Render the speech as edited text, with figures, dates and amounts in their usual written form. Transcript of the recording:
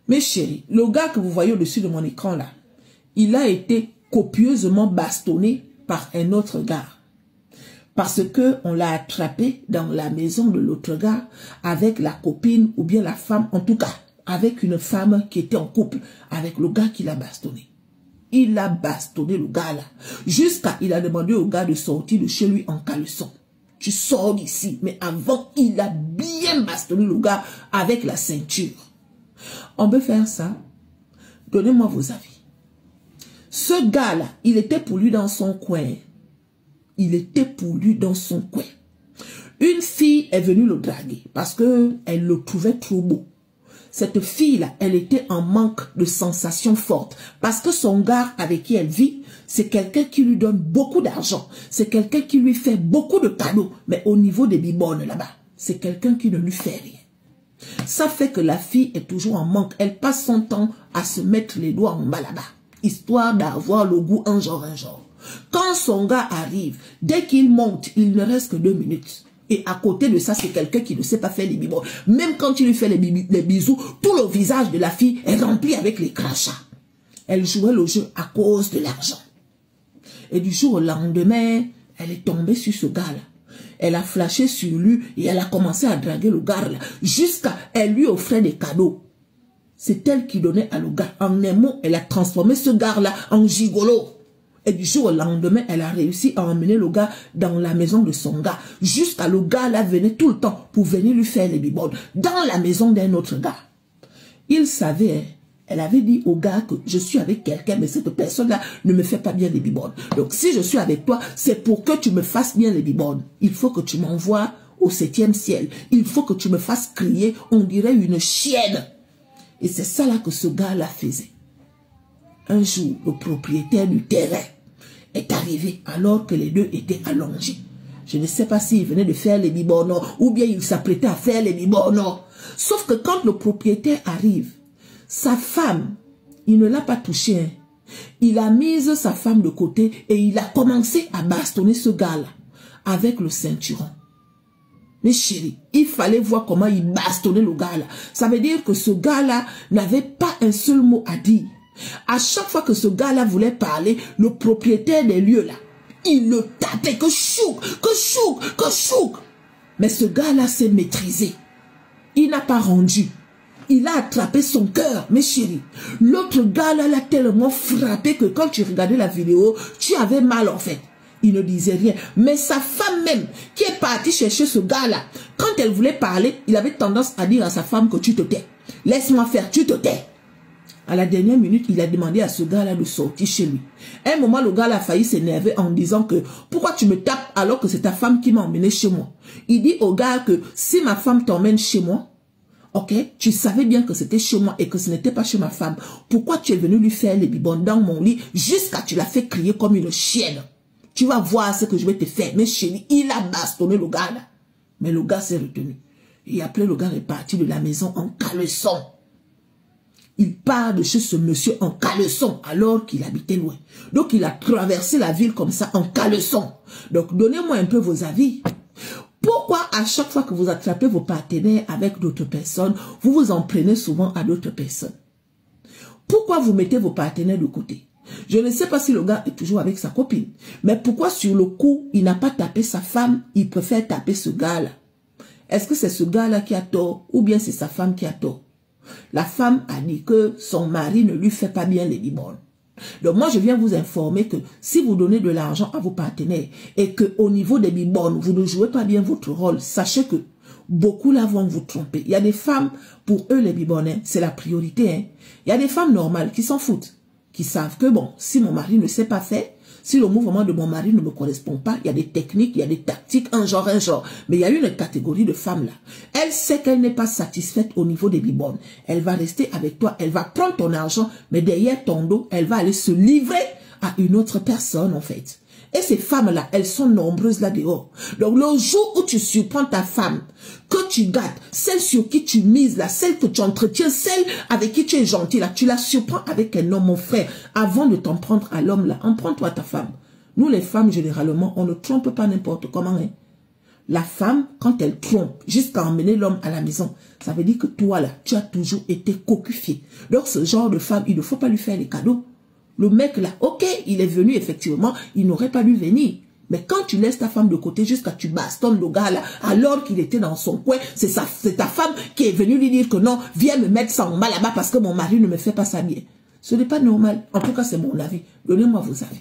Mes chéris, le gars que vous voyez au-dessus de mon écran là, il a été copieusement bastonné par un autre gars. Parce que on l'a attrapé dans la maison de l'autre gars avec la copine ou bien la femme, en tout cas, avec une femme qui était en couple avec le gars qui l'a bastonné. Il a bastonné le gars là, jusqu'à il a demandé au gars de sortir de chez lui en caleçon. Tu sors d'ici, mais avant, il a bien bastonné le gars avec la ceinture. On peut faire ça. Donnez-moi vos avis. Ce gars-là, il était pour lui dans son coin. Il était pour lui dans son coin. Une fille est venue le draguer parce qu'elle le trouvait trop beau. Cette fille-là, elle était en manque de sensations fortes parce que son gars avec qui elle vit, c'est quelqu'un qui lui donne beaucoup d'argent. C'est quelqu'un qui lui fait beaucoup de cadeaux. Mais au niveau des bibonnes là-bas, c'est quelqu'un qui ne lui fait rien. Ça fait que la fille est toujours en manque. Elle passe son temps à se mettre les doigts en bas là-bas, histoire d'avoir le goût un genre. Quand son gars arrive, dès qu'il monte, il ne reste que 2 minutes. Et à côté de ça, c'est quelqu'un qui ne sait pas faire les bibons. Même quand il lui fait les bisous, tout le visage de la fille est rempli avec les crachats. Elle jouait le jeu à cause de l'argent. Et du jour au lendemain, elle est tombée sur ce gars-là. Elle a flashé sur lui et elle a commencé à draguer le gars-là. Jusqu'à elle lui offrait des cadeaux. C'est elle qui donnait à le gars. En un mot, elle a transformé ce gars-là en gigolo. Et du jour au lendemain, elle a réussi à emmener le gars dans la maison de son gars. Jusqu'à le gars là venait tout le temps pour venir lui faire les bibones. Dans la maison d'un autre gars. Il savait, elle avait dit au gars que je suis avec quelqu'un, mais cette personne-là ne me fait pas bien les bibones. Donc si je suis avec toi, c'est pour que tu me fasses bien les bibones. Il faut que tu m'envoies au 7e ciel. Il faut que tu me fasses crier, on dirait une chienne. Et c'est ça là que ce gars-là faisait. Un jour, le propriétaire du terrain est arrivé alors que les deux étaient allongés. Je ne sais pas s'il venait de faire les bibonos ou bien il s'apprêtait à faire les bibonos. Sauf que quand le propriétaire arrive, sa femme, il ne l'a pas touchée. Hein. Il a mis sa femme de côté et il a commencé à bastonner ce gars-là avec le ceinturon. Mais chérie, il fallait voir comment il bastonnait le gars-là. Ça veut dire que ce gars-là n'avait pas un seul mot à dire. À chaque fois que ce gars-là voulait parler, le propriétaire des lieux là, il le tapait, que chouk. Mais ce gars-là s'est maîtrisé. Il n'a pas rendu. Il a attrapé son cœur, mes chéris. L'autre gars-là l'a tellement frappé que quand tu regardais la vidéo, tu avais mal en fait. Il ne disait rien. Mais sa femme même, qui est partie chercher ce gars-là, quand elle voulait parler, il avait tendance à dire à sa femme que tu te tais. Laisse-moi faire, tu te tais. À la dernière minute, il a demandé à ce gars-là de sortir chez lui. À un moment, le gars-là a failli s'énerver en disant que « Pourquoi tu me tapes alors que c'est ta femme qui m'a emmené chez moi ?» Il dit au gars que si ma femme t'emmène chez moi, ok, tu savais bien que c'était chez moi et que ce n'était pas chez ma femme. Pourquoi tu es venu lui faire les bibons dans mon lit jusqu'à tu l'as fait crier comme une chienne? Tu vas voir ce que je vais te faire. Mais chérie, il a bastonné le gars là. Mais le gars s'est retenu. Et après, le gars est parti de la maison en caleçon. Il part de chez ce monsieur en caleçon alors qu'il habitait loin. Donc, il a traversé la ville comme ça en caleçon. Donc, donnez-moi un peu vos avis. Pourquoi à chaque fois que vous attrapez vos partenaires avec d'autres personnes, vous vous en prenez souvent à d'autres personnes? Pourquoi vous mettez vos partenaires de côté? Je ne sais pas si le gars est toujours avec sa copine. Mais pourquoi sur le coup, il n'a pas tapé sa femme, il préfère taper ce gars-là? Est-ce que c'est ce gars-là qui a tort ou bien c'est sa femme qui a tort? La femme a dit que son mari ne lui fait pas bien les bibones. Donc moi je viens vous informer que si vous donnez de l'argent à vos partenaires et que au niveau des bibones, vous ne jouez pas bien votre rôle, sachez que beaucoup là vont vous tromper. Il y a des femmes, pour eux les bibones, c'est la priorité. Hein. Il y a des femmes normales qui s'en foutent, qui savent que bon, si mon mari ne sait pas faire, si le mouvement de mon mari ne me correspond pas, il y a des techniques, il y a des tactiques, un genre. Mais il y a une catégorie de femmes là. Elle sait qu'elle n'est pas satisfaite au niveau des bibones. Elle va rester avec toi, elle va prendre ton argent, mais derrière ton dos, elle va aller se livrer à une autre personne en fait. Et ces femmes-là, elles sont nombreuses là dehors. Donc le jour où tu surprends ta femme, que tu gâtes, celle sur qui tu mises là, celle que tu entretiens, celle avec qui tu es gentil là, tu la surprends avec un homme, mon frère. Avant de t'en prendre à l'homme là, en prends-toi ta femme. Nous les femmes, généralement, on ne trompe pas n'importe comment. Hein. la femme, quand elle trompe, jusqu'à emmener l'homme à la maison, ça veut dire que toi, là, tu as toujours été cocufié. Donc, ce genre de femme, il ne faut pas lui faire les cadeaux. Le mec, là, ok, il est venu, effectivement, il n'aurait pas dû venir. Mais quand tu laisses ta femme de côté jusqu'à tu bastonnes le gars, là, alors qu'il était dans son coin, c'est ta femme qui est venue lui dire que non, viens me mettre ça en bas là-bas parce que mon mari ne me fait pas ça bien. Ce n'est pas normal. En tout cas, c'est mon avis. Donnez-moi vos avis.